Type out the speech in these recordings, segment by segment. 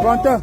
Pronto?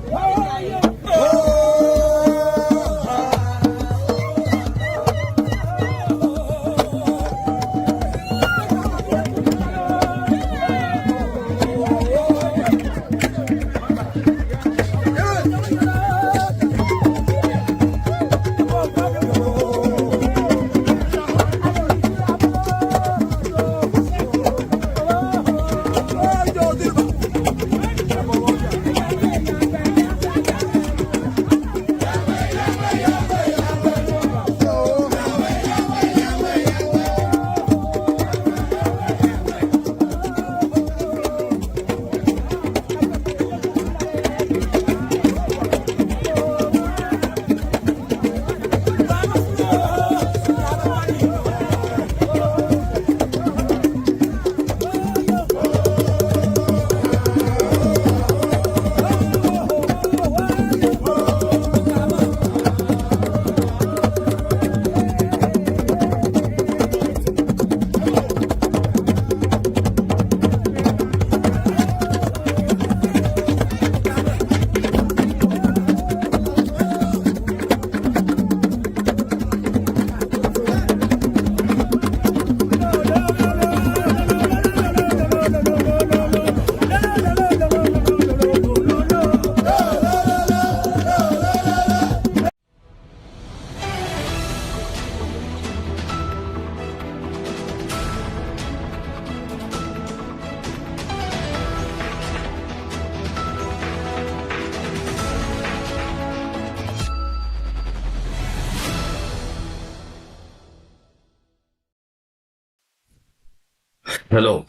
Hello,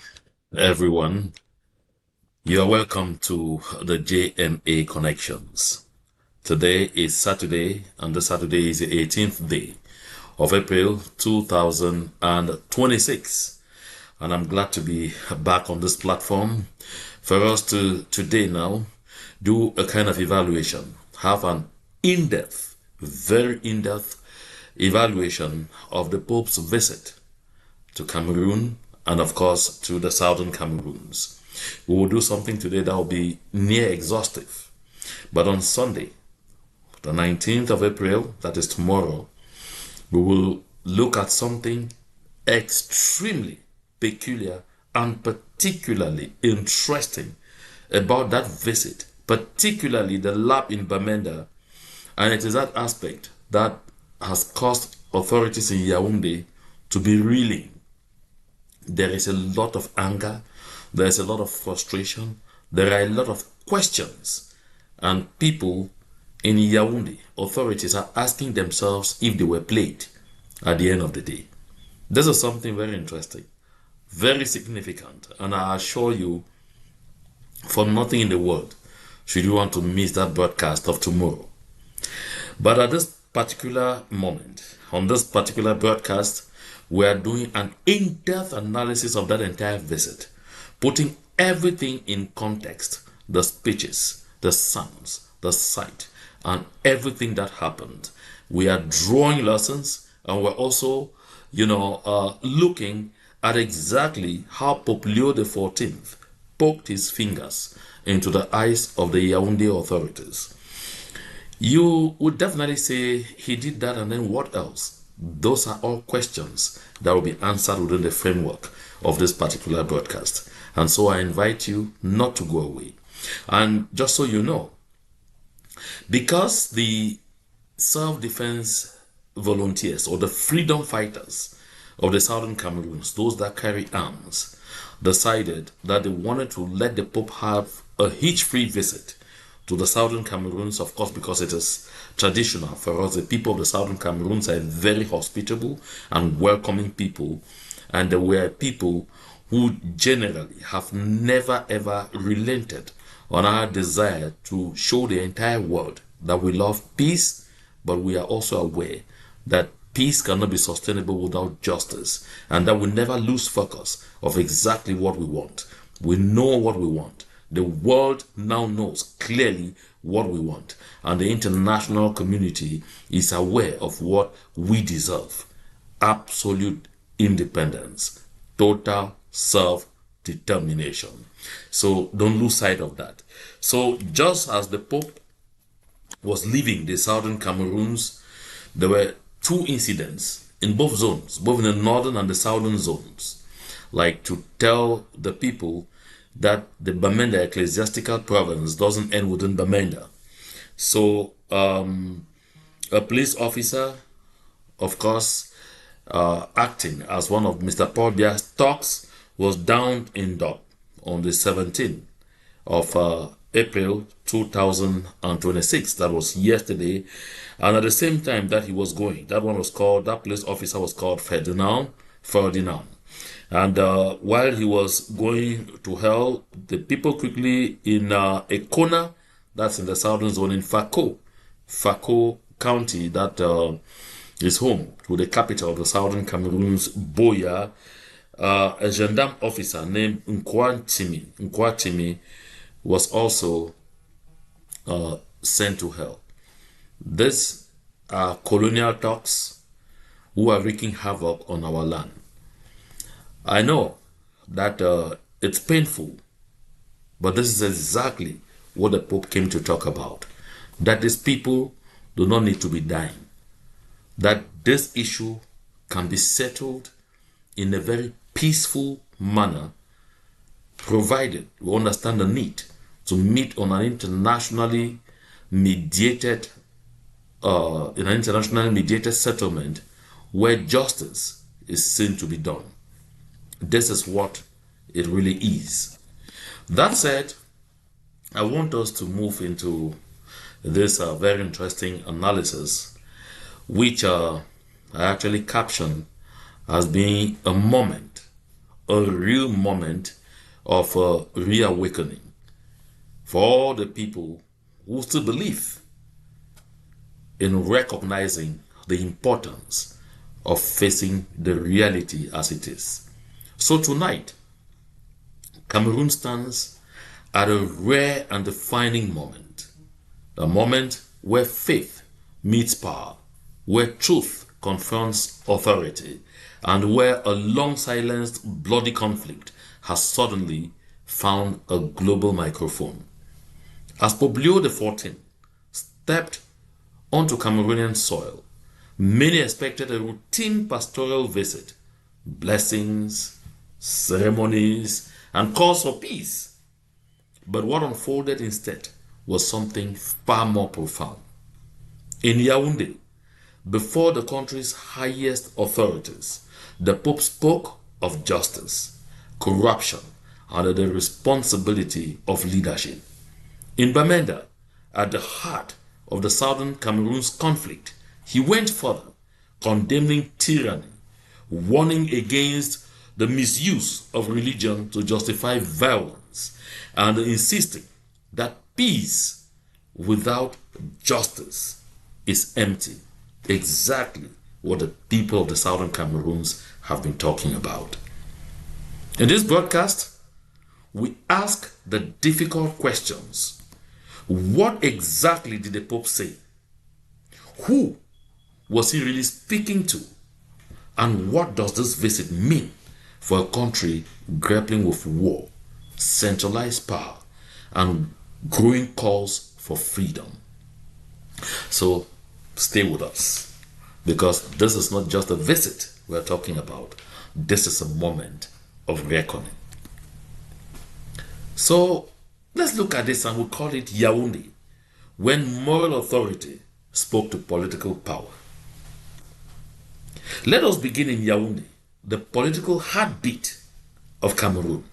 everyone. You are welcome to the JMA Connections. Today is Saturday, and the Saturday is the 18th day of April 2026. And I'm glad to be back on this platform for us to today now do a kind of evaluation, have an in-depth, very in-depth evaluation of the Pope's visit to Cameroon and of course to the southern Cameroons. We will do something today that will be near exhaustive. But on Sunday, the 19th of April, that is tomorrow, we will look at something extremely peculiar and particularly interesting about that visit, particularly the lab in Bamenda. And it is that aspect that has caused authorities in Yaounde to be reeling. There is a lot of anger, there is a lot of frustration, there are a lot of questions, and people in Yaounde, authorities are asking themselves if they were played at the end of the day. This is something very interesting, very significant, and I assure you, for nothing in the world should you want to miss that broadcast of tomorrow. But at this particular moment, on this particular broadcast, we are doing an in-depth analysis of that entire visit, putting everything in context, the speeches, the sounds, the sight, and everything that happened. We are drawing lessons, and we're also, looking at exactly how Pope Leo XIV poked his fingers into the eyes of the Yaounde authorities. You would definitely say he did that, and then what else? Those are all questions that will be answered within the framework of this particular broadcast. And so I invite you not to go away. And just so you know, because the self-defense volunteers or the freedom fighters of the southern Cameroons, those that carry arms, decided that they wanted to let the Pope have a hitch-free visit to the southern Cameroons, of course, because it is traditional for us. The people of the southern Cameroons are very hospitable and welcoming people, and they were people who generally have never ever relented on our desire to show the entire world that we love peace, but we are also aware that peace cannot be sustainable without justice, and that we never lose focus of exactly what we want. We know what we want. The world now knows clearly what we want, and the international community is aware of what we deserve. Absolute independence, total self determination. So don't lose sight of that. So just as the Pope was leaving the southern Cameroons, there were two incidents in both zones, both in the northern and the southern zones, like to tell the people that the Bamenda ecclesiastical province doesn't end within Bamenda. So a police officer, of course, acting as one of Mr. Paul Biya's talks, was downed in dock on the 17th of April 2026. That was yesterday. And at the same time that he was going, that police officer was called Ferdinand. And while he was going to hell, the people quickly in a corner, that's in the southern zone in Fako County, that is home to the capital of the southern Cameroon's Boya, a gendarme officer named Nkwatimi was also sent to hell. These are colonial thugs who are wreaking havoc on our land. I know that it's painful, but this is exactly what the Pope came to talk about. That these people do not need to be dying. That this issue can be settled in a very peaceful manner, provided we understand the need to meet on an internationally mediated settlement where justice is seen to be done. This is what it really is. That said, I want us to move into this very interesting analysis, which I actually captioned as being a moment, a real moment of reawakening for all the people who still believe in recognizing the importance of facing the reality as it is. So tonight, Cameroon stands at a rare and defining moment, a moment where faith meets power, where truth confronts authority, and where a long-silenced bloody conflict has suddenly found a global microphone. As Pope Leo XIV stepped onto Cameroonian soil, many expected a routine pastoral visit, blessings, ceremonies, and calls for peace. But what unfolded instead was something far more profound. In Yaounde, before the country's highest authorities, the Pope spoke of justice, corruption, and the responsibility of leadership. In Bamenda, at the heart of the southern Cameroon's conflict, he went further, condemning tyranny, warning against the misuse of religion to justify violence, and insisting that peace without justice is empty. Exactly what the people of the southern Cameroons have been talking about. In this broadcast, we ask the difficult questions. What exactly did the Pope say? Who was he really speaking to? And what does this visit mean for a country grappling with war, centralized power, and growing calls for freedom? So stay with us, because this is not just a visit we're talking about. This is a moment of reckoning. So let's look at this, and we'll call it Yaounde, when moral authority spoke to political power. Let us begin in Yaounde, the political heartbeat of Cameroon,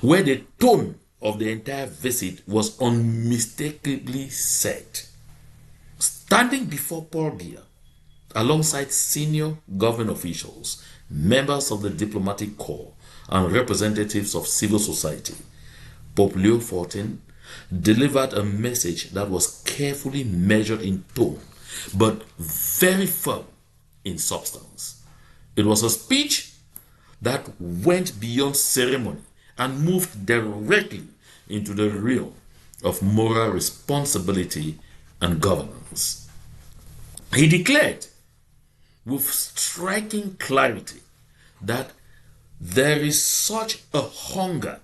where the tone of the entire visit was unmistakably set. Standing before Paul Biya, alongside senior government officials, members of the diplomatic corps, and representatives of civil society, Pope Leo XIV delivered a message that was carefully measured in tone, but very firm in substance. It was a speech that went beyond ceremony and moved directly into the realm of moral responsibility and governance. He declared with striking clarity that there is such a hunger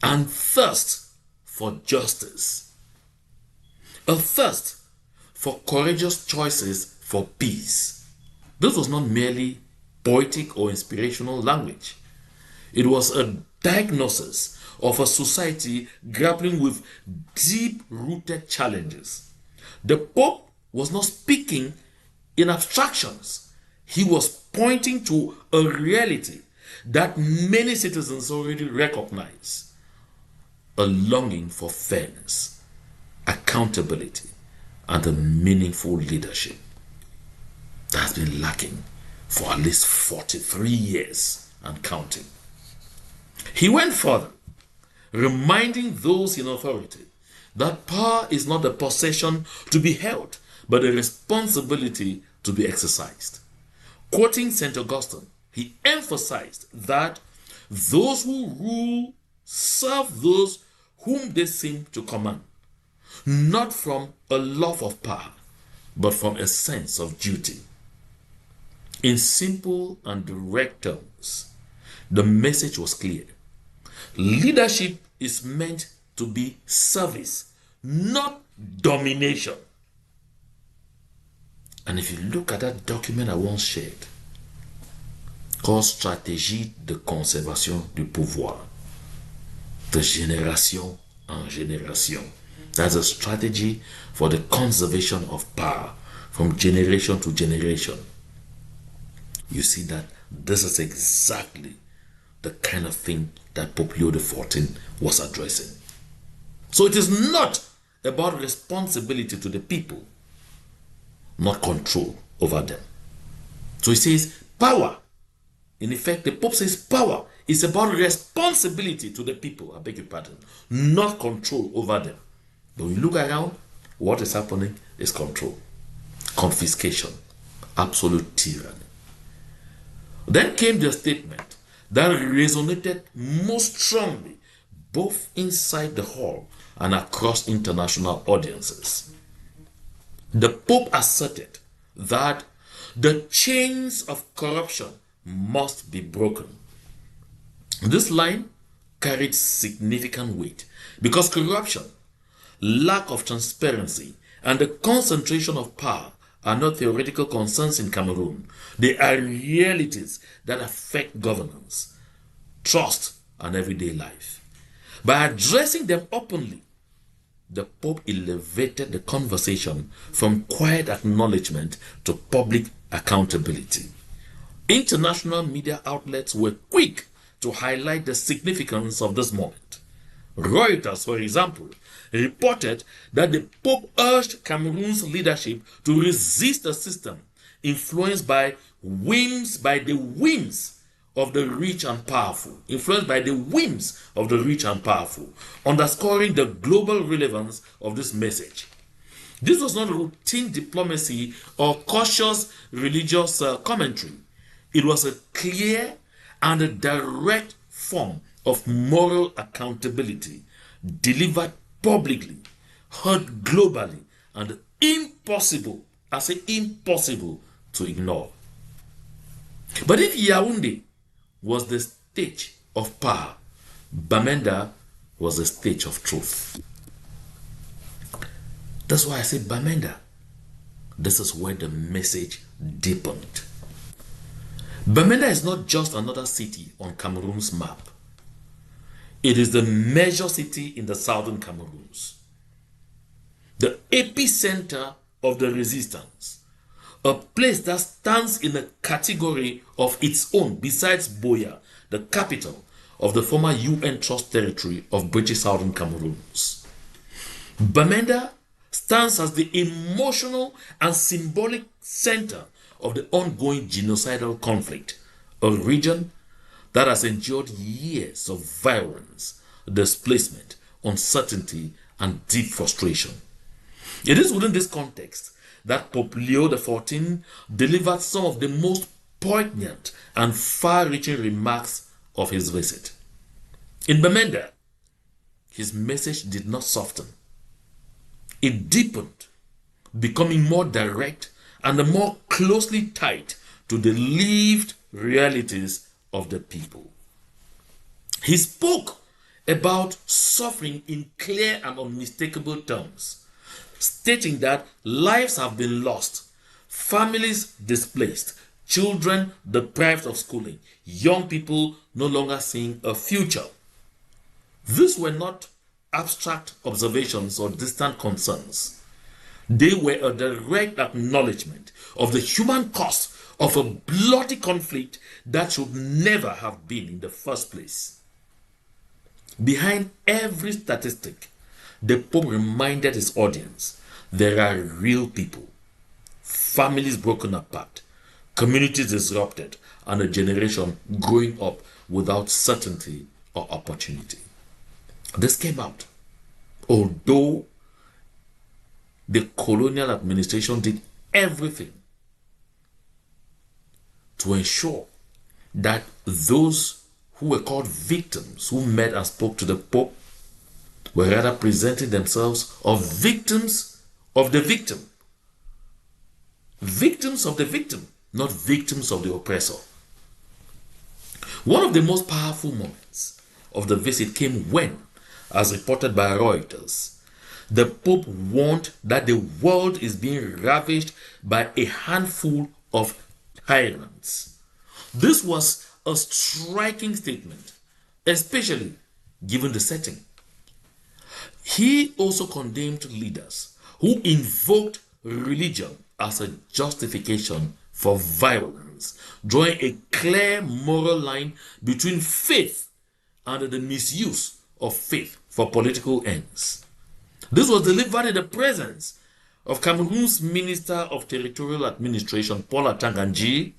and thirst for justice, a thirst for courageous choices for peace. This was not merely poetic or inspirational language. It was a diagnosis of a society grappling with deep-rooted challenges. The Pope was not speaking in abstractions. He was pointing to a reality that many citizens already recognize: a longing for fairness, accountability, and a meaningful leadership that has been lacking for at least 43 years and counting. He went further, reminding those in authority that power is not a possession to be held, but a responsibility to be exercised. Quoting St. Augustine, he emphasized that those who rule serve those whom they seem to command, not from a love of power, but from a sense of duty. In simple and direct terms, the message was clear. Leadership is meant to be service, not domination. And if you look at that document I once shared, called Stratégie de conservation du pouvoir, de génération en génération, that's a strategy for the conservation of power from generation to generation. You see that this is exactly the kind of thing that Pope Leo XIV was addressing. So it is not about responsibility to the people, not control over them. So he says power. In effect, the Pope says power is about responsibility to the people, I beg your pardon, not control over them. But when you look around, what is happening is control, confiscation, absolute tyranny. Then came the statement that resonated most strongly both inside the hall and across international audiences. The Pope asserted that the chains of corruption must be broken. This line carried significant weight because corruption, lack of transparency, and the concentration of power are not theoretical concerns in Cameroon. They are realities that affect governance, trust, and everyday life. By addressing them openly, the Pope elevated the conversation from quiet acknowledgement to public accountability. International media outlets were quick to highlight the significance of this moment. Reuters, for example, reported that the Pope urged Cameroon's leadership to resist a system influenced by the whims of the rich and powerful, underscoring the global relevance of this message. This was not routine diplomacy or cautious religious commentary. It was a clear and a direct form of moral accountability delivered publicly, heard globally, and impossible, I say impossible, to ignore. But if Yaounde was the stage of power, Bamenda was the stage of truth. That's why I say Bamenda. This is where the message deepened. Bamenda is not just another city on Cameroon's map. It is the major city in the southern Cameroons, the epicenter of the resistance, a place that stands in a category of its own besides Boya, the capital of the former UN Trust territory of British Southern Cameroons. Bamenda stands as the emotional and symbolic center of the ongoing genocidal conflict, a region that has endured years of violence, displacement, uncertainty, and deep frustration. It is within this context that Pope Leo XIV delivered some of the most poignant and far-reaching remarks of his visit. In Bamenda, his message did not soften. It deepened, becoming more direct and more closely tied to the lived realities of the people. He spoke about suffering in clear and unmistakable terms, stating that lives have been lost, families displaced, children deprived of schooling, young people no longer seeing a future. These were not abstract observations or distant concerns. They were a direct acknowledgement of the human cost of a bloody conflict that should never have been in the first place. Behind every statistic, the Pope reminded his audience there are real people, families broken apart, communities disrupted, and a generation growing up without certainty or opportunity. This came out, although the colonial administration did everything to ensure that those who were called victims, who met and spoke to the Pope, were rather presenting themselves as victims of the victim. Victims of the victim, not victims of the oppressor. One of the most powerful moments of the visit came when, as reported by Reuters, the Pope warned that the world is being ravaged by a handful of tyrants. This was a striking statement, especially given the setting. He also condemned leaders who invoked religion as a justification for violence, drawing a clear moral line between faith and the misuse of faith for political ends. This was delivered in the presence of Cameroon's Minister of Territorial Administration, Paul Nyih,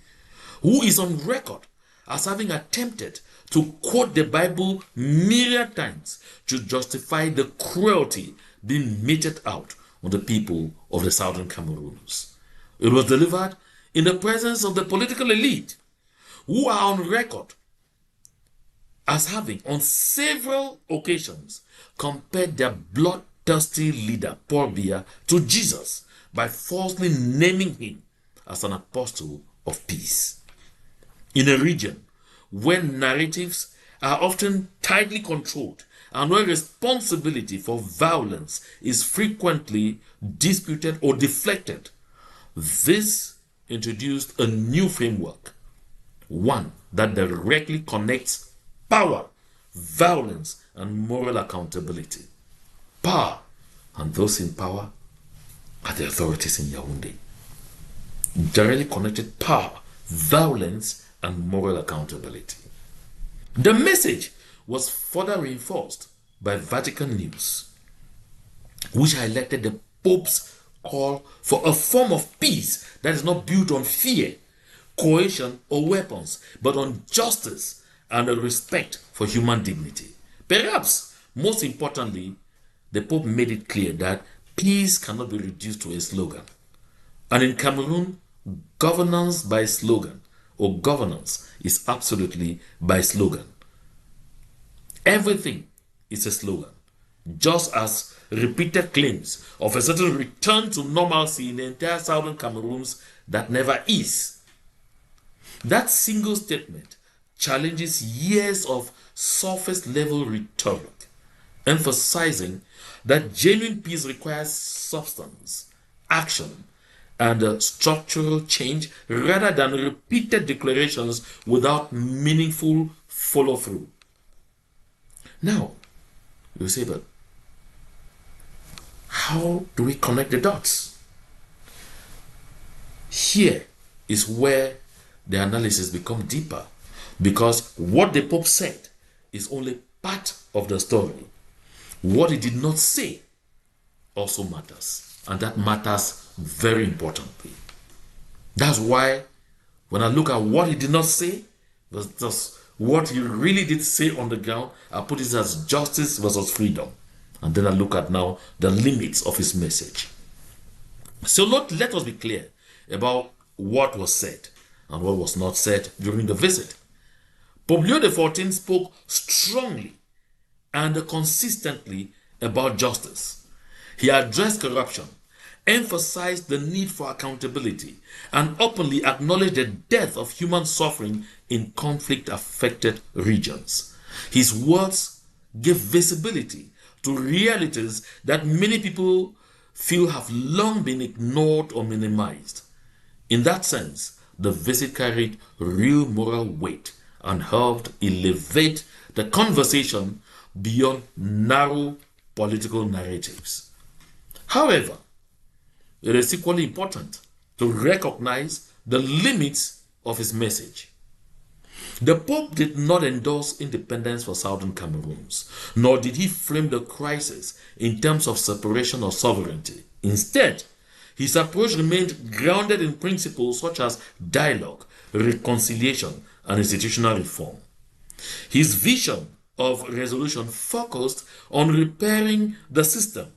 who is on record as having attempted to quote the Bible myriad times to justify the cruelty being meted out on the people of the southern Cameroons. It was delivered in the presence of the political elite, who are on record as having, on several occasions, compared their bloodthirsty leader, Paul Biya, to Jesus by falsely naming him as an apostle of peace. In a region where narratives are often tightly controlled and where responsibility for violence is frequently disputed or deflected, this introduced a new framework, one that directly connects power, violence, and moral accountability. Power and those in power are the authorities in Yaounde. Directly connected power, violence, and moral accountability. The message was further reinforced by Vatican News, which highlighted the Pope's call for a form of peace that is not built on fear, coercion, or weapons, but on justice and a respect for human dignity. Perhaps, most importantly, the Pope made it clear that peace cannot be reduced to a slogan. And in Cameroon, governance by slogan or governance is absolutely by slogan. Everything is a slogan, just as repeated claims of a certain return to normalcy in the entire southern Cameroons that never is. That single statement challenges years of surface level rhetoric, emphasizing that genuine peace requires substance, action, and structural change rather than repeated declarations without meaningful follow-through. Now, you say, but how do we connect the dots? Here is where the analysis becomes deeper, because what the Pope said is only part of the story. What he did not say also matters, and that matters very importantly. That's why when I look at what he did not say versus what he really did say on the ground, I put it as justice versus freedom. And then I look at now the limits of his message. So let us be clear about what was said and what was not said during the visit. Pope Leo XIV spoke strongly and consistently about justice. He addressed corruption emphasized the need for accountability, and openly acknowledged the death of human suffering in conflict-affected regions. His words gave visibility to realities that many people feel have long been ignored or minimized. In that sense, the visit carried real moral weight and helped elevate the conversation beyond narrow political narratives. However, it is equally important to recognize the limits of his message. The Pope did not endorse independence for southern Cameroons, nor did he frame the crisis in terms of separation or sovereignty. Instead, his approach remained grounded in principles such as dialogue, reconciliation, and institutional reform. His vision of resolution focused on repairing the system,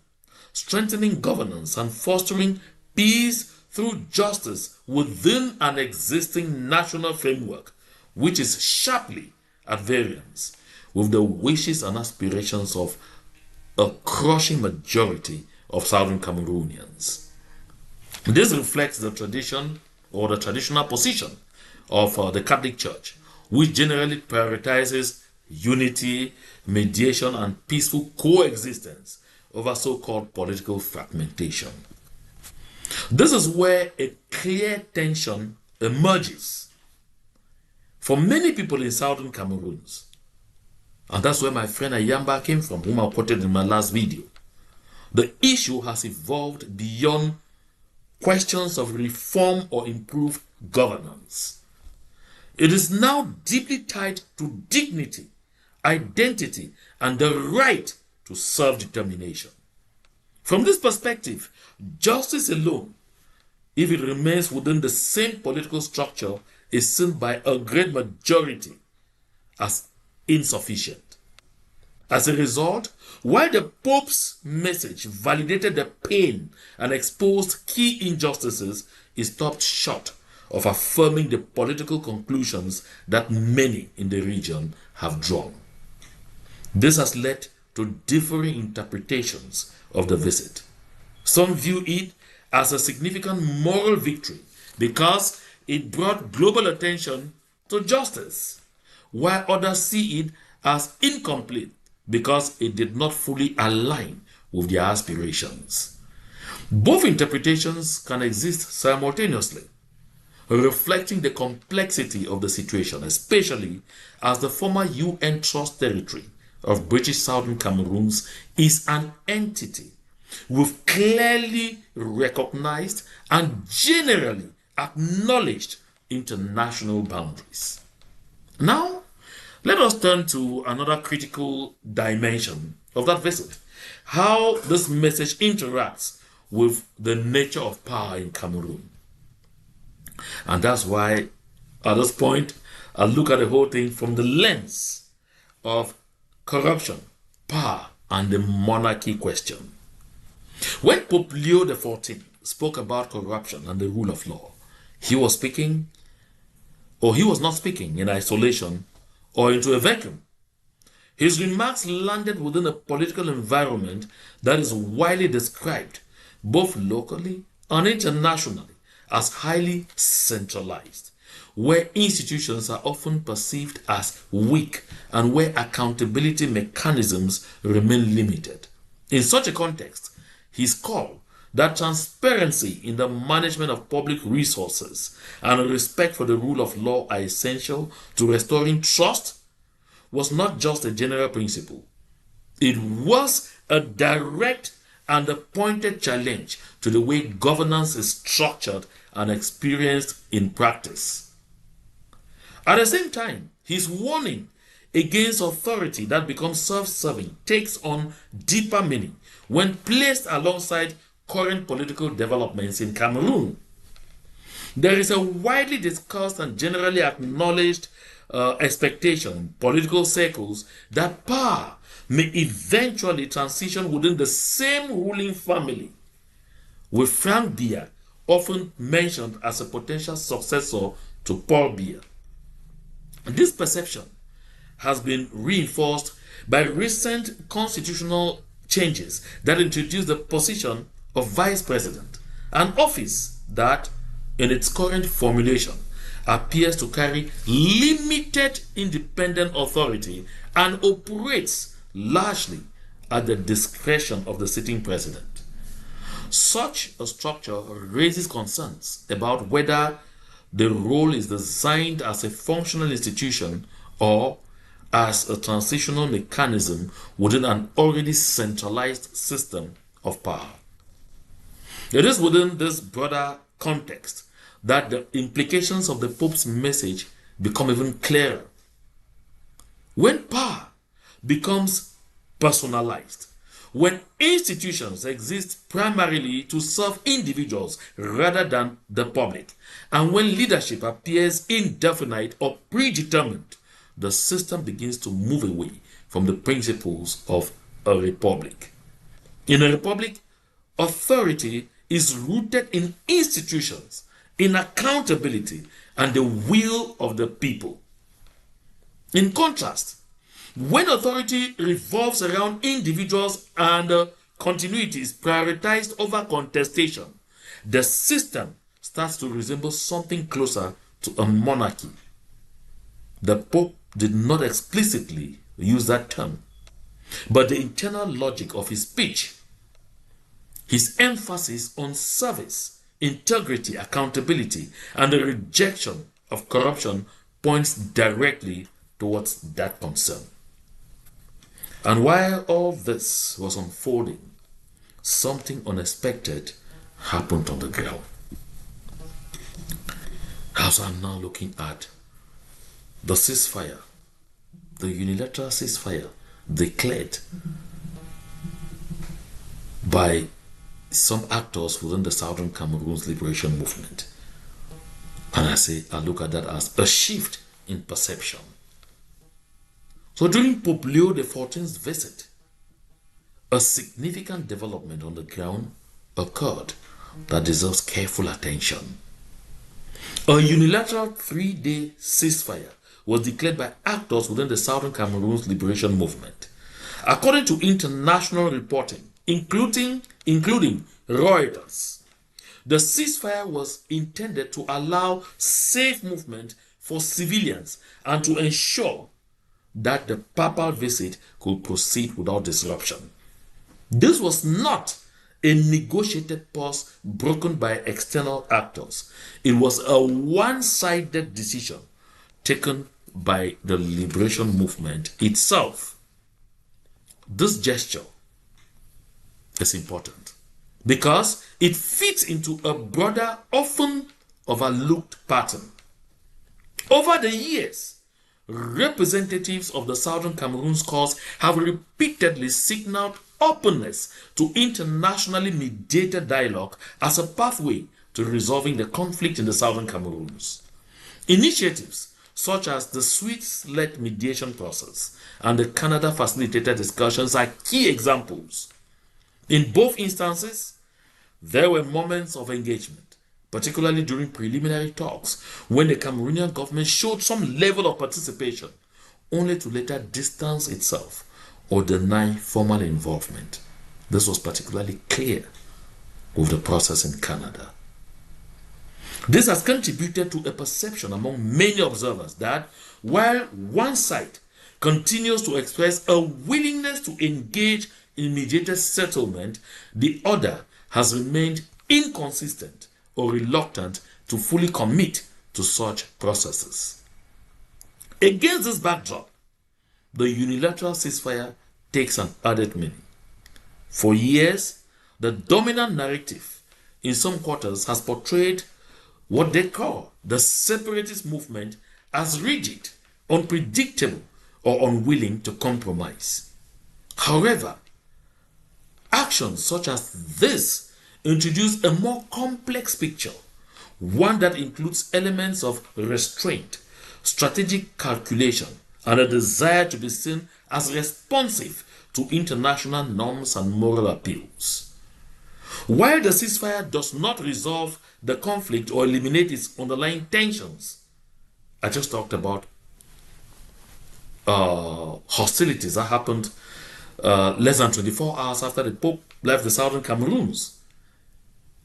strengthening governance, and fostering peace through justice within an existing national framework, which is sharply at variance with the wishes and aspirations of a crushing majority of southern Cameroonians. This reflects the tradition or the traditional position of the Catholic Church, which generally prioritizes unity, mediation, and peaceful coexistence over so-called political fragmentation. This is where a clear tension emerges for many people in southern Cameroons. And that's where my friend Ayamba came from, whom I quoted in my last video. The issue has evolved beyond questions of reform or improved governance. It is now deeply tied to dignity, identity, and the right to self-determination. From this perspective, justice alone, if it remains within the same political structure, is seen by a great majority as insufficient. As a result, while the Pope's message validated the pain and exposed key injustices, it stopped short of affirming the political conclusions that many in the region have drawn. This has led to differing interpretations of the visit. Some view it as a significant moral victory because it brought global attention to justice, while others see it as incomplete because it did not fully align with their aspirations. Both interpretations can exist simultaneously, reflecting the complexity of the situation, especially as the former UN Trust territory of British Southern Cameroons is an entity with clearly recognized and generally acknowledged international boundaries. Now, let us turn to another critical dimension of that visit: how this message interacts with the nature of power in Cameroon. And that's why, at this point, I look at the whole thing from the lens of corruption, power, and the monarchy question. When Pope Leo XIV spoke about corruption and the rule of law, he was speaking, or he was not speaking in isolation or into a vacuum. His remarks landed within a political environment that is widely described, both locally and internationally, as highly centralized, where institutions are often perceived as weak and where accountability mechanisms remain limited. In such a context, his call that transparency in the management of public resources and respect for the rule of law are essential to restoring trust was not just a general principle. It was a direct and a pointed challenge to the way governance is structured and experienced in practice. At the same time, his warning against authority that becomes self-serving takes on deeper meaning when placed alongside current political developments in Cameroon. There is a widely discussed and generally acknowledged expectation in political circles that power may eventually transition within the same ruling family, with Frank Biya often mentioned as a potential successor to Paul Biya. This perception has been reinforced by recent constitutional changes that introduced the position of vice president, an office that, in its current formulation, appears to carry limited independent authority and operates largely at the discretion of the sitting president. Such a structure raises concerns about whether the role is designed as a functional institution or as a transitional mechanism within an already centralized system of power. It is within this broader context that the implications of the Pope's message become even clearer. When power becomes personalized, when institutions exist primarily to serve individuals rather than the public, and when leadership appears indefinite or predetermined, the system begins to move away from the principles of a republic. In a republic, authority is rooted in institutions, in accountability, and the will of the people. In contrast, when authority revolves around individuals and continuity is prioritized over contestation, the system starts to resemble something closer to a monarchy. The Pope did not explicitly use that term, but the internal logic of his speech, his emphasis on service, integrity, accountability, and the rejection of corruption points directly towards that concern. And while all this was unfolding, something unexpected happened on the ground. As I'm now looking at the ceasefire, the unilateral ceasefire declared by some actors within the Southern Cameroon's liberation movement. And I look at that as a shift in perception. So during Pope Leo XIV's visit, a significant development on the ground occurred that deserves careful attention. A unilateral 3-day ceasefire was declared by actors within the Southern Cameroon's liberation movement. According to international reporting, including Reuters, the ceasefire was intended to allow safe movement for civilians and to ensure that the papal visit could proceed without disruption. This was not a negotiated pause broken by external actors. It was a one-sided decision taken by the liberation movement itself. This gesture is important because it fits into a broader, often overlooked pattern. Over the years, representatives of the Southern Cameroon's cause have repeatedly signaled openness to internationally mediated dialogue as a pathway to resolving the conflict in the Southern Cameroons. Initiatives such as the Swiss-led mediation process and the Canada-facilitated discussions are key examples. In both instances, there were moments of engagement, particularly during preliminary talks, when the Cameroonian government showed some level of participation, only to later distance itself or deny formal involvement. This was particularly clear with the process in Canada. This has contributed to a perception among many observers that while one side continues to express a willingness to engage in mediated settlement, the other has remained inconsistent or reluctant to fully commit to such processes. Against this backdrop, the unilateral ceasefire takes an added meaning. For years, the dominant narrative in some quarters has portrayed what they call the separatist movement as rigid, unpredictable, or unwilling to compromise. However, actions such as this introduce a more complex picture, one that includes elements of restraint, strategic calculation, and a desire to be seen as responsive to international norms and moral appeals. While the ceasefire does not resolve the conflict or eliminate its underlying tensions, I just talked about hostilities that happened less than 24 hours after the Pope left the Southern Cameroons.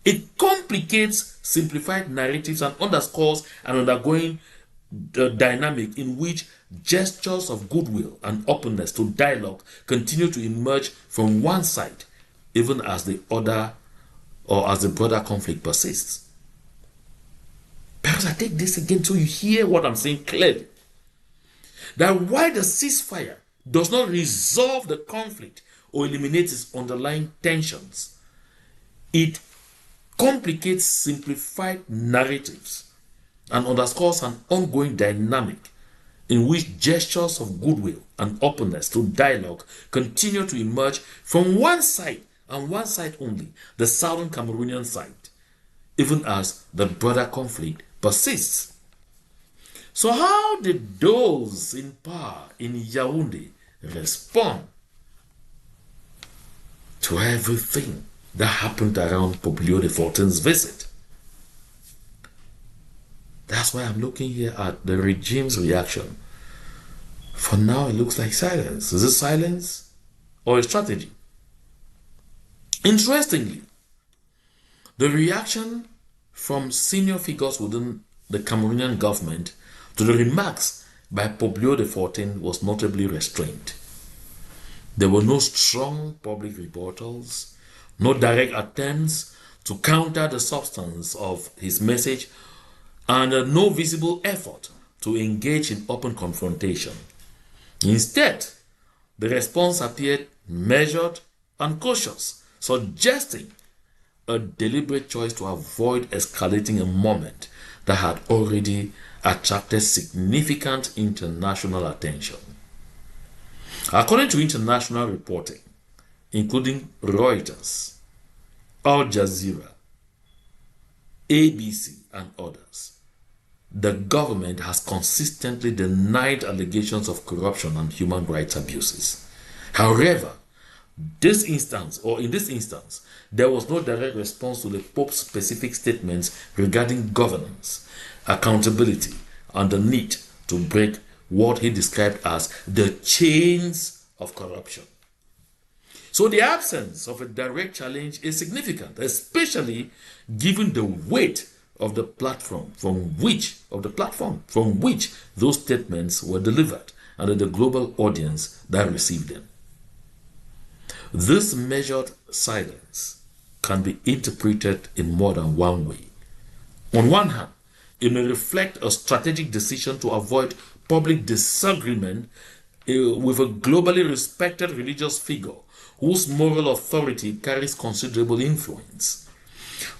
It complicates simplified narratives and underscores an undergoing dynamic in which gestures of goodwill and openness to dialogue continue to emerge from one side, even as the other or as the broader conflict persists. Perhaps I take this again so you hear what I'm saying clearly. That while the ceasefire does not resolve the conflict or eliminate its underlying tensions, it complicates simplified narratives and underscores an ongoing dynamic in which gestures of goodwill and openness to dialogue continue to emerge from one side and one side only, the southern Cameroonian side, even as the broader conflict persists. So how did those in power in Yaounde respond to everything that happened around Pope Leo XIV's visit? That's why I'm looking here at the regime's reaction. For now, it looks like silence. Is it silence or a strategy? Interestingly, the reaction from senior figures within the Cameroonian government to the remarks by Pope Leo XIV was notably restrained. There were no strong public rebuttals, no direct attempts to counter the substance of his message, and no visible effort to engage in open confrontation. Instead, the response appeared measured and cautious, suggesting a deliberate choice to avoid escalating a moment that had already attracted significant international attention. According to international reporting, including Reuters, Al Jazeera, ABC, and others, the government has consistently denied allegations of corruption and human rights abuses. However, in this instance, there was no direct response to the Pope's specific statements regarding governance, accountability, and the need to break what he described as the chains of corruption. So the absence of a direct challenge is significant, especially given the weight of the platform from which those statements were delivered and the global audience that received them. This measured silence can be interpreted in more than one way. On one hand, it may reflect a strategic decision to avoid public disagreement with a globally respected religious figure whose moral authority carries considerable influence.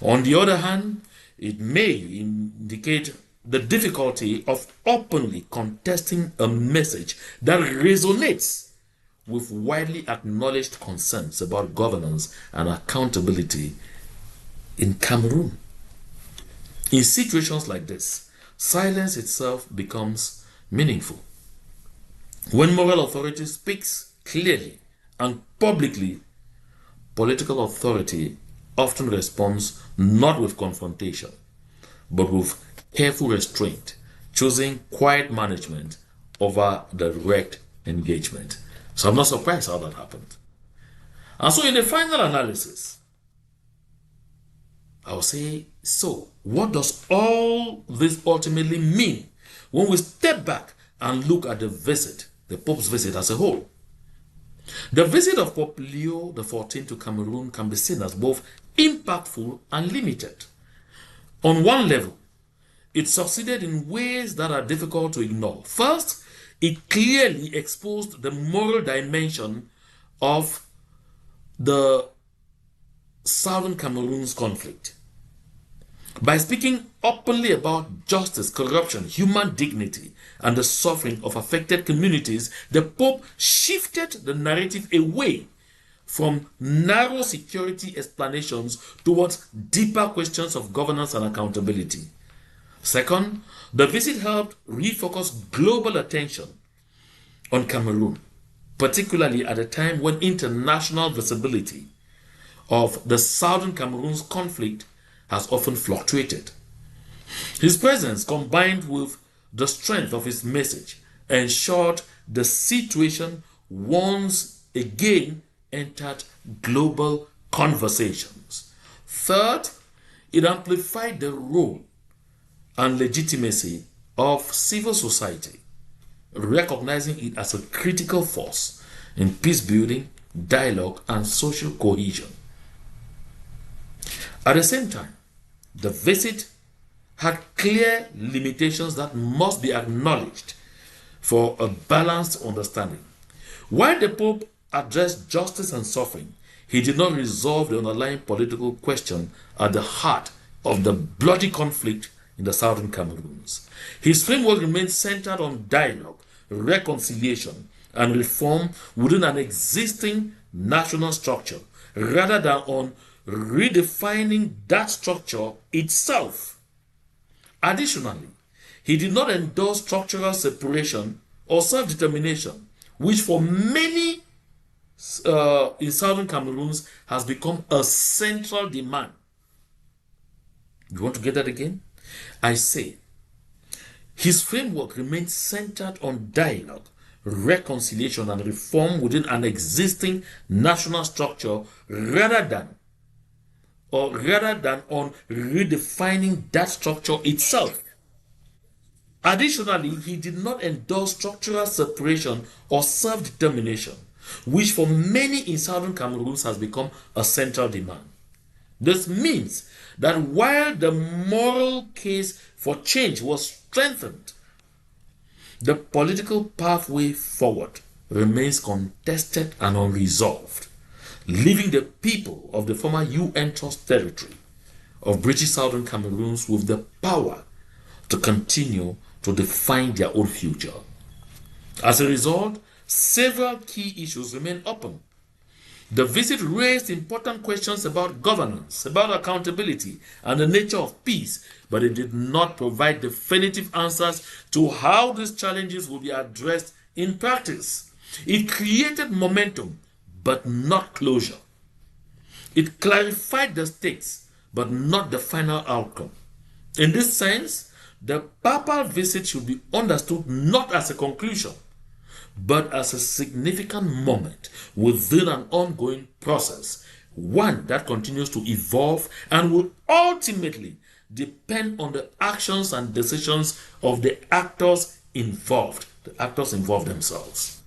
On the other hand, it may indicate the difficulty of openly contesting a message that resonates with widely acknowledged concerns about governance and accountability in Cameroon. In situations like this, silence itself becomes meaningful. When moral authority speaks clearly and publicly, political authority often responds not with confrontation, but with careful restraint, choosing quiet management over direct engagement. So I'm not surprised how that happened. And so in the final analysis, I'll say, so what does all this ultimately mean when we step back and look at the Pope's visit as a whole? The visit of Pope Leo XIV to Cameroon can be seen as both impactful and limited. On one level, it succeeded in ways that are difficult to ignore. First, it clearly exposed the moral dimension of the southern Cameroon's conflict. By speaking openly about justice, corruption, human dignity, and the suffering of affected communities, the Pope shifted the narrative away from narrow security explanations towards deeper questions of governance and accountability. Second, the visit helped refocus global attention on Cameroon, particularly at a time when international visibility of the southern Cameroon's conflict has often fluctuated. His presence, combined with the strength of his message, ensured the situation once again entered global conversations. Third, It amplified the role and legitimacy of civil society, recognizing it as a critical force in peace building, dialogue, and social cohesion. At the same time, the visit had clear limitations that must be acknowledged for a balanced understanding. While the Pope addressed justice and suffering, he did not resolve the underlying political question at the heart of the bloody conflict in the southern Cameroons. His framework remained centered on dialogue, reconciliation, and reform within an existing national structure, rather than on redefining that structure itself. Additionally, he did not endorse structural separation or self-determination, which for many in southern Cameroons has become a central demand. You want to get that again? I say, his framework remains centered on dialogue, reconciliation, and reform within an existing national structure rather than on redefining that structure itself. Additionally, he did not endorse structural separation or self-determination, which for many in southern Cameroons has become a central demand. This means that while the moral case for change was strengthened, the political pathway forward remains contested and unresolved, leaving the people of the former UN Trust territory of British Southern Cameroons with the power to continue to define their own future. As a result, several key issues remain open. The visit raised important questions about governance, about accountability, and the nature of peace, but it did not provide definitive answers to how these challenges will be addressed in practice. It created momentum, but not closure. It clarified the stakes, but not the final outcome. In this sense, the papal visit should be understood not as a conclusion, but as a significant moment within an ongoing process, one that continues to evolve and will ultimately depend on the actions and decisions of the actors involved themselves.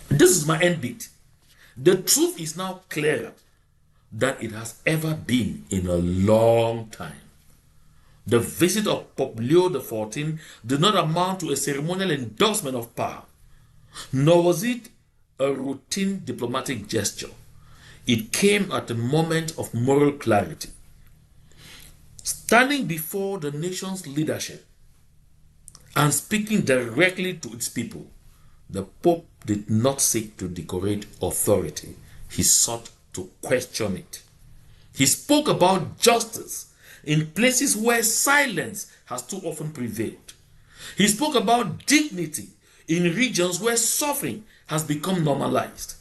This is my end bit. The truth is now clearer than it has ever been in a long time. The visit of Pope Leo XIV did not amount to a ceremonial endorsement of power, nor was it a routine diplomatic gesture. It came at a moment of moral clarity. Standing before the nation's leadership and speaking directly to its people, the Pope did not seek to decorate authority. He sought to question it. He spoke about justice in places where silence has too often prevailed. He spoke about dignity in regions where suffering has become normalized.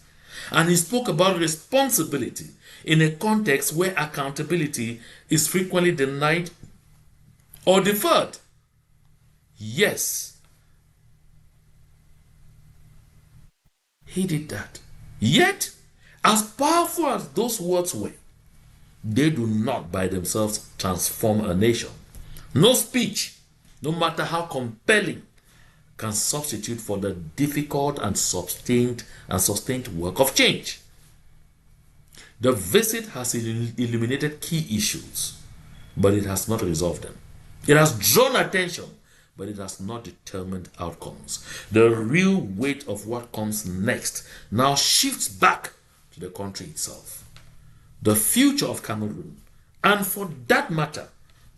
And he spoke about responsibility in a context where accountability is frequently denied or deferred. Yes, he did that. Yet, as powerful as those words were, they do not by themselves transform a nation. No speech, no matter how compelling, can substitute for the difficult and sustained work of change. The visit has illuminated key issues, but it has not resolved them. It has drawn attention, but it has not determined outcomes. The real weight of what comes next now shifts back to the country itself. The future of Cameroon, and for that matter,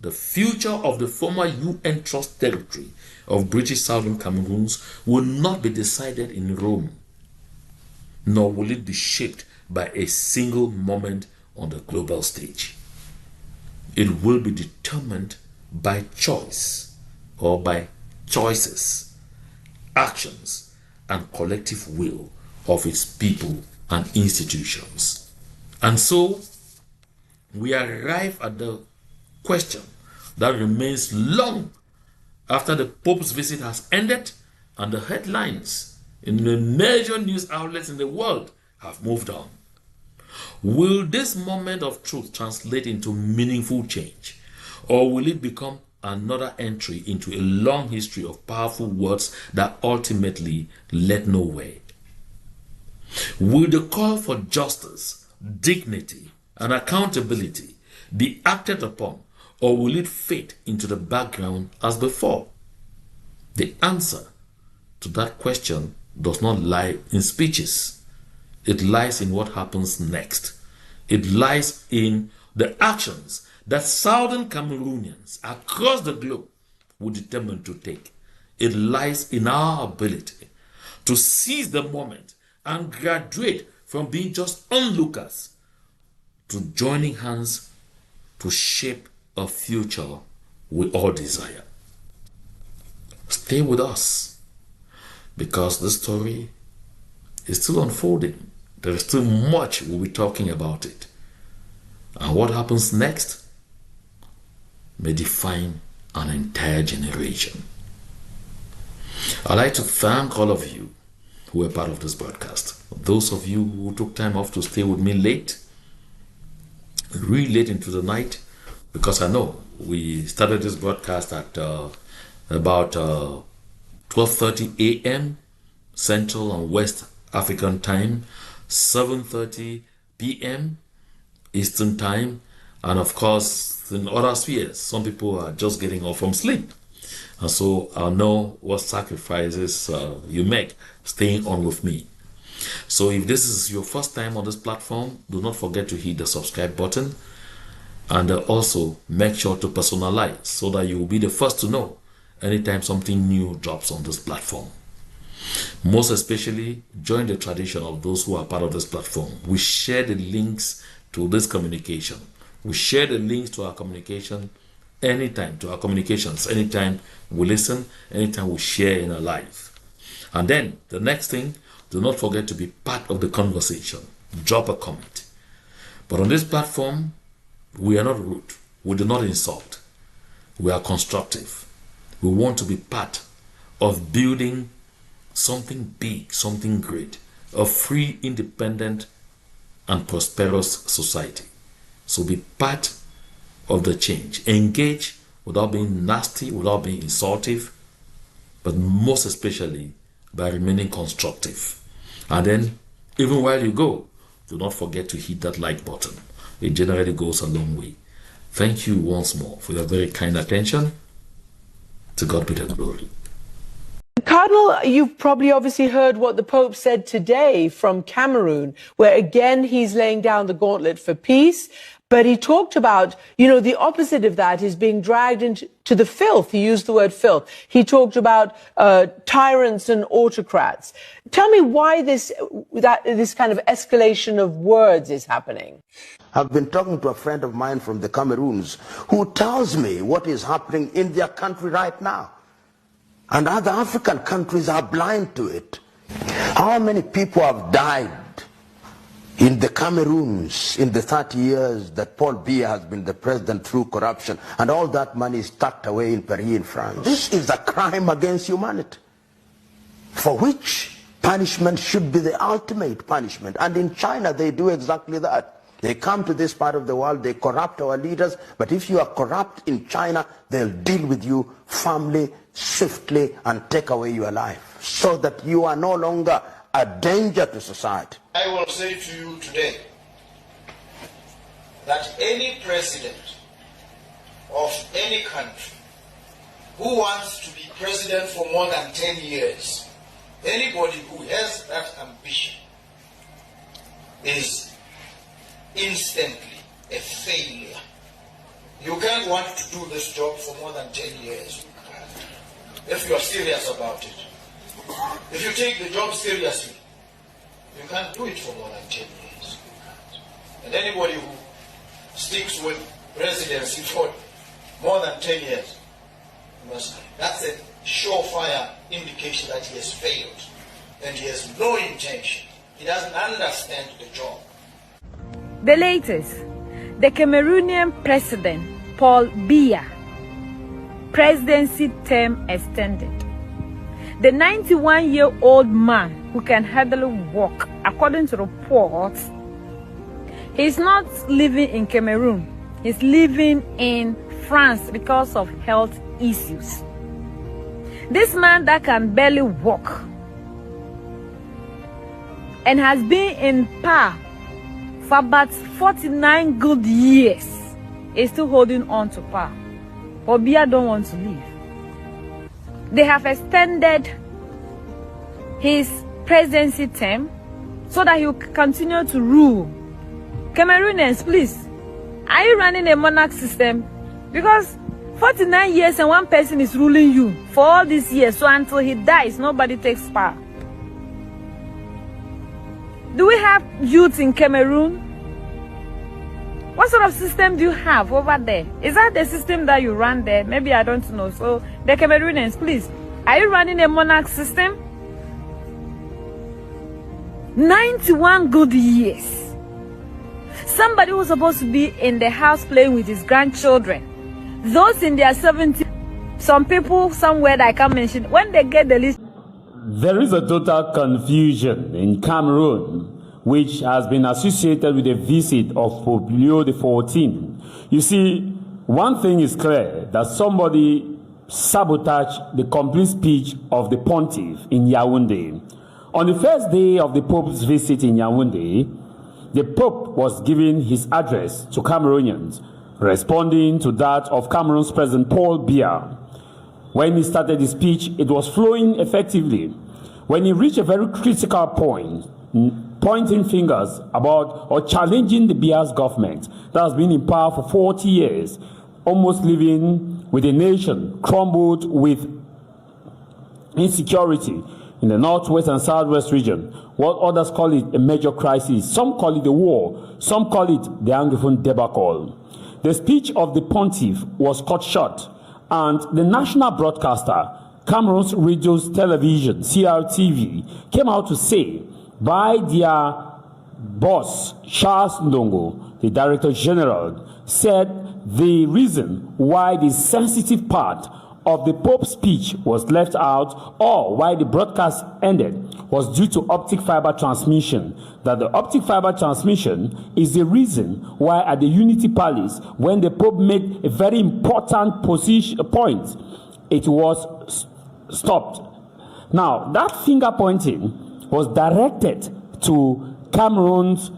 the future of the former UN Trust territory of British Southern Cameroons, will not be decided in Rome, nor will it be shaped by a single moment on the global stage. It will be determined by choice, or by choices, actions, and collective will of its people and institutions. And so, we arrive at the question that remains long after the Pope's visit has ended and the headlines in the major news outlets in the world have moved on. Will this moment of truth translate into meaningful change, or will it become another entry into a long history of powerful words that ultimately led nowhere? Will the call for justice, dignity, and accountability be acted upon, or will it fade into the background as before? The answer to that question does not lie in speeches. It lies in what happens next. It lies in the actions that southern Cameroonians across the globe will determine to take. It lies in our ability to seize the moment and graduate from being just onlookers to joining hands to shape a future we all desire. Stay with us, because the story is still unfolding. There is still much we'll be talking about it. And what happens next may define an entire generation. I'd like to thank all of you who were part of this broadcast. Those of you who took time off to stay with me really late into the night, because I know we started this broadcast at about 12:30 a.m. Central and West African time, 7:30 p.m. Eastern time, and of course in other spheres some people are just getting off from sleep, and so I know what sacrifices you make staying on with me. So if this is your first time on this platform, do not forget to hit the subscribe button, and also make sure to personalize so that you will be the first to know anytime something new drops on this platform. Most especially, join the tradition of those who are part of this platform. We share the links to this communication. We share the links to our communication anytime, to our communications, anytime we listen, anytime we share in our life. And then the next thing, do not forget to be part of the conversation. Drop a comment. But on this platform, we are not rude. We do not insult. We are constructive. We want to be part of building something big, something great, a free, independent, and prosperous society. So be part of the change. Engage without being nasty, without being insultive, but most especially by remaining constructive. And then, even while you go, do not forget to hit that like button. It generally goes a long way. Thank you once more for your very kind attention. To God be the glory. Cardinal, you've probably obviously heard what the Pope said today from Cameroon, where again he's laying down the gauntlet for peace. But he talked about, the opposite of that is being dragged into the filth. He used the word filth. He talked about tyrants and autocrats. Tell me why this kind of escalation of words is happening. I've been talking to a friend of mine from the Cameroons who tells me what is happening in their country right now. And other African countries are blind to it. How many people have died in the Cameroons in the 30 years that Paul Biya has been the president through corruption, and all that money is tucked away in Paris in France? This is a crime against humanity, for which punishment should be the ultimate punishment. And in China they do exactly that. They come to this part of the world, they corrupt our leaders, but if you are corrupt in China, they'll deal with you firmly, swiftly, and take away your life, so that you are no longer a danger to society. I will say to you today that any president of any country who wants to be president for more than 10 years, anybody who has that ambition is instantly a failure. You can't want to do this job for more than 10 years if you are serious about it. If you take the job seriously, you can't do it for more than 10 years. And anybody who sticks with presidency for more than 10 years, that's a surefire indication that he has failed and he has no intention. He doesn't understand the job. The latest, the Cameroonian president, Paul Biya, presidency term extended. The 91-year-old man who can hardly walk, according to reports, He's not living in Cameroon. He's living in France because of health issues. This man that can barely walk and has been in power for about 49 good years is still holding on to power. Obia don't want to leave. They have extended his presidency term so that he will continue to rule. Cameroonians, please, are you running a monarch system? Because 49 years and one person is ruling you for all these years, so until he dies, nobody takes power. Do we have youth in Cameroon? What sort of system do you have over there? Is that the system that you run there? Maybe I don't know. So the Cameroonians, please, are you running a monarch system? 91 good years. Somebody who's supposed to be in the house playing with his grandchildren. Those in their 70s, some people somewhere that I can't mention, when they get the list. There is a total confusion in Cameroon, which has been associated with the visit of Pope Leo XIV. You see, one thing is clear, that somebody sabotaged the complete speech of the pontiff in Yaounde. On the first day of the Pope's visit in Yaounde, the Pope was giving his address to Cameroonians, responding to that of Cameroon's President Paul Biya. When he started his speech, it was flowing effectively. When he reached a very critical point, pointing fingers about or challenging the Biya's government that has been in power for 40 years, almost living with a nation crumbled with insecurity in the northwest and southwest region. What others call it a major crisis. Some call it a war. Some call it the Anglophone debacle. The speech of the pontiff was cut short, and the national broadcaster, Cameroon's radio's television, CRTV, came out to say by their boss, Charles Ndongo, the Director General, said the reason why the sensitive part of the Pope's speech was left out, or why the broadcast ended, was due to optic fiber transmission. That the optic fiber transmission is the reason why at the Unity Palace, when the Pope made a very important point, it was stopped. Now, that finger pointing was directed to Cameroon's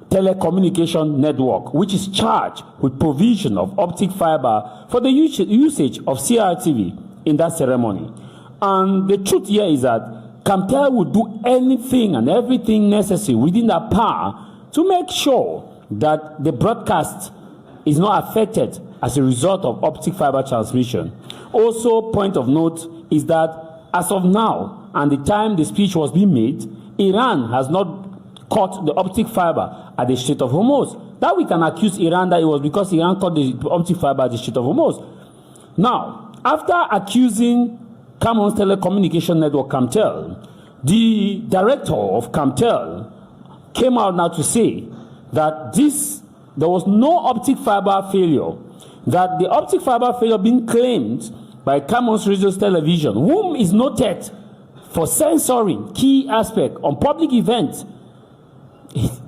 telecommunication network, which is charged with provision of optic fiber for the usage of CRTV in that ceremony. And the truth here is that Camtel would do anything and everything necessary within their power to make sure that the broadcast is not affected as a result of optic fiber transmission. Also, point of note is that as of now, and the time the speech was being made, Iran has not cut the optic fiber at the Strait of Hormuz. That we can accuse Iran that it was because Iran cut the optic fiber at the Strait of Hormuz. Now, after accusing Cameroon's telecommunication network, Camtel, the director of Camtel came out now to say that there was no optic fiber failure, that the optic fiber failure being claimed by Cameroon's radio's television, whom is noted for censoring key aspects on public events.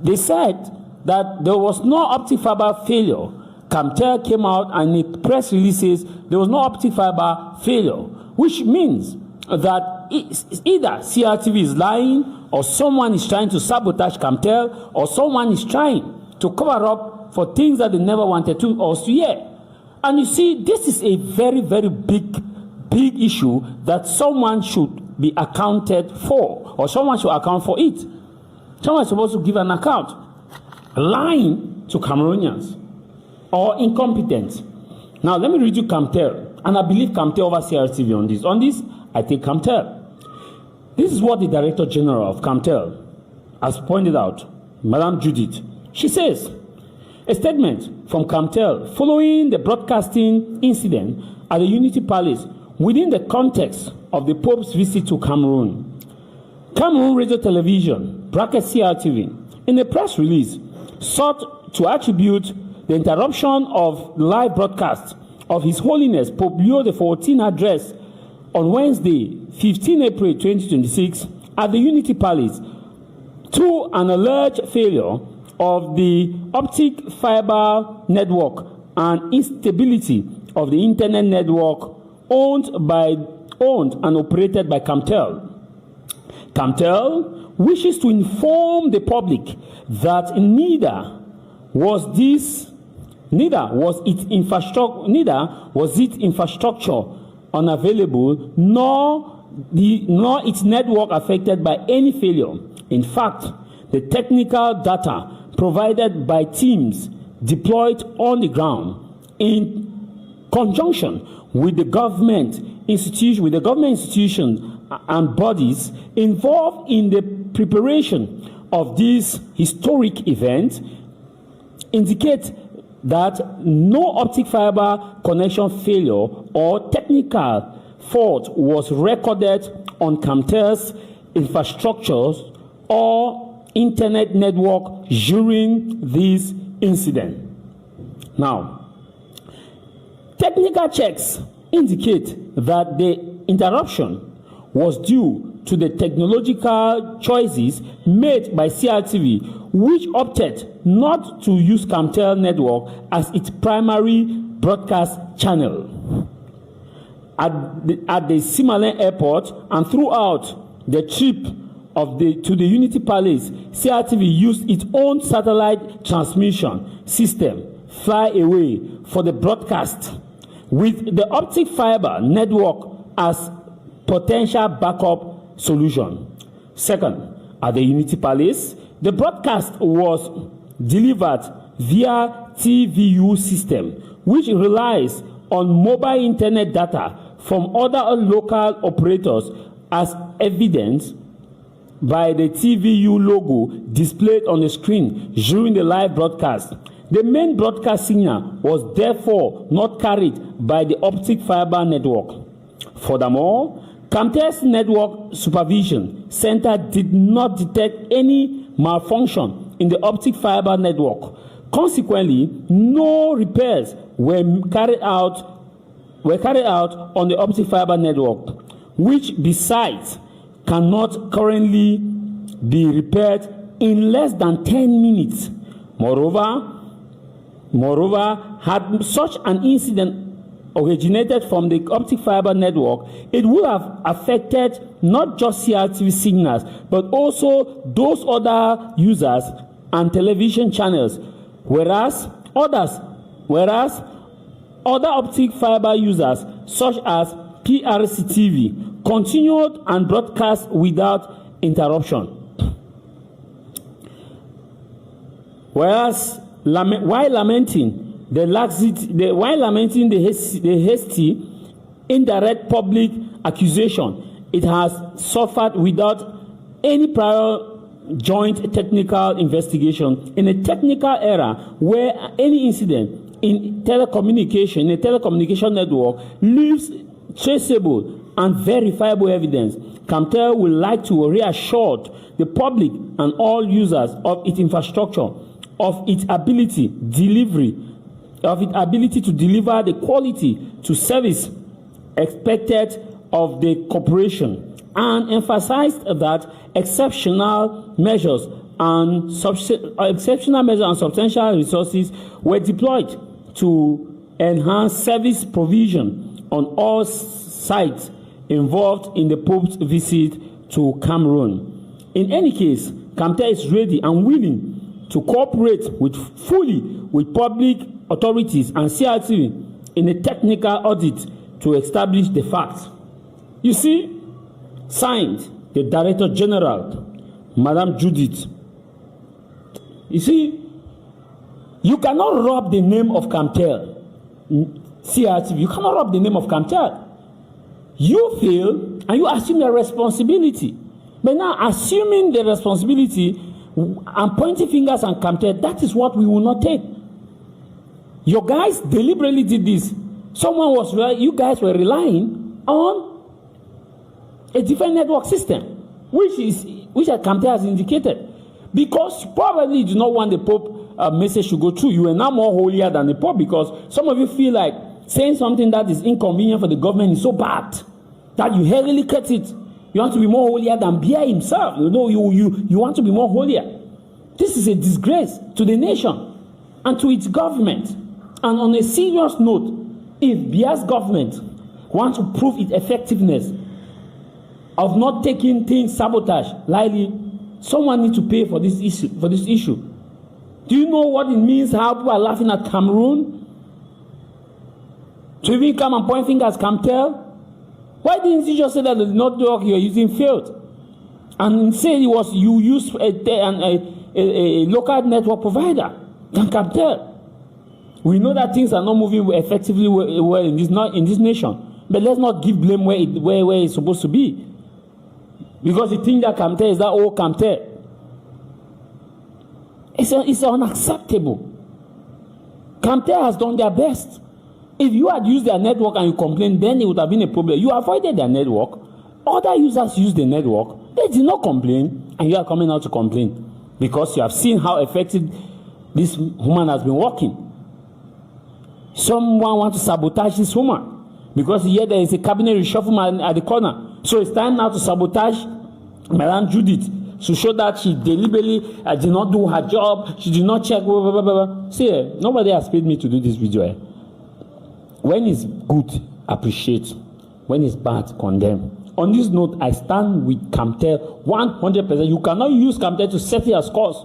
They said that there was no optic fiber failure. Camtel came out and in press releases there was no optic fiber failure, which means that either CRTV is lying, or someone is trying to sabotage Camtel, or someone is trying to cover up for things that they never wanted to us to hear. And you see, this is a very, very big issue that someone should be accounted for, or someone should account for it. Someone is supposed to give an account. Lying to Cameroonians or incompetent. Now, let me read you Camtel. And I believe Camtel over CRTV on this. On this, I take Camtel. This is what the Director General of Camtel has pointed out, Madame Judith. She says, a statement from Camtel following the broadcasting incident at the Unity Palace within the context of the Pope's visit to Cameroon. Cameroon Radio Television, CRTV, in a press release, sought to attribute the interruption of live broadcast of His Holiness Pope Leo XIV address on Wednesday, 15 April 2026, at the Unity Palace, to an alleged failure of the optic fiber network and instability of the internet network owned and operated by Camtel. Camtel wishes to inform the public that neither was its infrastructure unavailable, nor its network affected by any failure. In fact, the technical data provided by teams deployed on the ground in conjunction with the government institutions and bodies involved in the preparation of this historic event indicate that no optic fiber connection failure or technical fault was recorded on Camtel's infrastructures or internet network during this incident. Now, technical checks indicate that the interruption was due to the technological choices made by CRTV, which opted not to use Camtel network as its primary broadcast channel. At the Simalen airport and throughout the trip to the Unity Palace, CRTV used its own satellite transmission system, Fly Away, for the broadcast, with the optic fiber network as potential backup solution. Second, at the Unity Palace, the broadcast was delivered via TVU system, which relies on mobile internet data from other local operators, as evidenced by the TVU logo displayed on the screen during the live broadcast. The main broadcast signal was therefore not carried by the optic fiber network. Furthermore, Camtel's Network Supervision Center did not detect any malfunction in the optic fiber network. Consequently, no repairs were carried out on the optic fiber network, which besides cannot currently be repaired in less than 10 minutes. Moreover, had such an incident originated from the optic fiber network, it would have affected not just CRTV signals, but also those other users and television channels, whereas other optic fiber users, such as PRC TV, continued and broadcast without interruption. While lamenting the hasty, indirect public accusation it has suffered without any prior joint technical investigation in a technical era where any incident in a telecommunication network leaves traceable and verifiable evidence, Camtel would like to reassure the public and all users of its infrastructure of its ability to deliver the quality to service expected of the corporation, and emphasized that exceptional measures and substantial resources were deployed to enhance service provision on all sides involved in the Pope's visit to Cameroon. In any case, Camtel is ready and willing to cooperate fully with public authorities and CRTV in a technical audit to establish the facts. You see, signed the Director General, Madam Judith. You see, you cannot rob the name of Camtel, CRTV. You cannot rob the name of Camtel. You feel and you assume the responsibility. But now, assuming the responsibility and pointing fingers and Camtel, that is what we will not take. Your guys deliberately did this. You guys were relying on a different network system, which Camtel has indicated, because probably you do not want the Pope message to go through. You are now more holier than the Pope, because some of you feel like saying something that is inconvenient for the government is so bad that you heavily cut it. You want to be more holier than Bia himself. You know, you want to be more holier. This is a disgrace to the nation and to its government. And on a serious note, if Bia's government wants to prove its effectiveness of not taking things sabotage lightly, someone needs to pay for this issue. Do you know what it means how people are laughing at Cameroon? To even come and point fingers, Camtel? Why didn't you just say that the network you're using failed? And say you used a local network provider than Camtel. We know that things are not moving effectively well in this nation. But let's not give blame where it's supposed to be. Because you think that Camtel is that old Camtel. It's unacceptable. Camtel has done their best. If you had used their network and you complained, then it would have been a problem. You avoided their network. Other users used the network. They did not complain, and you are coming out to complain because you have seen how effective this woman has been working. Someone wants to sabotage this woman because here there is a cabinet reshuffle at the corner. So it's time now to sabotage Madame Judith to show that she deliberately did not do her job. She did not check. Blah, blah, blah, blah. See, nobody has paid me to do this video. When it's good, appreciate. When it's bad, condemn. On this note, I stand with Camtel 100%. You cannot use Camtel to settle your scores.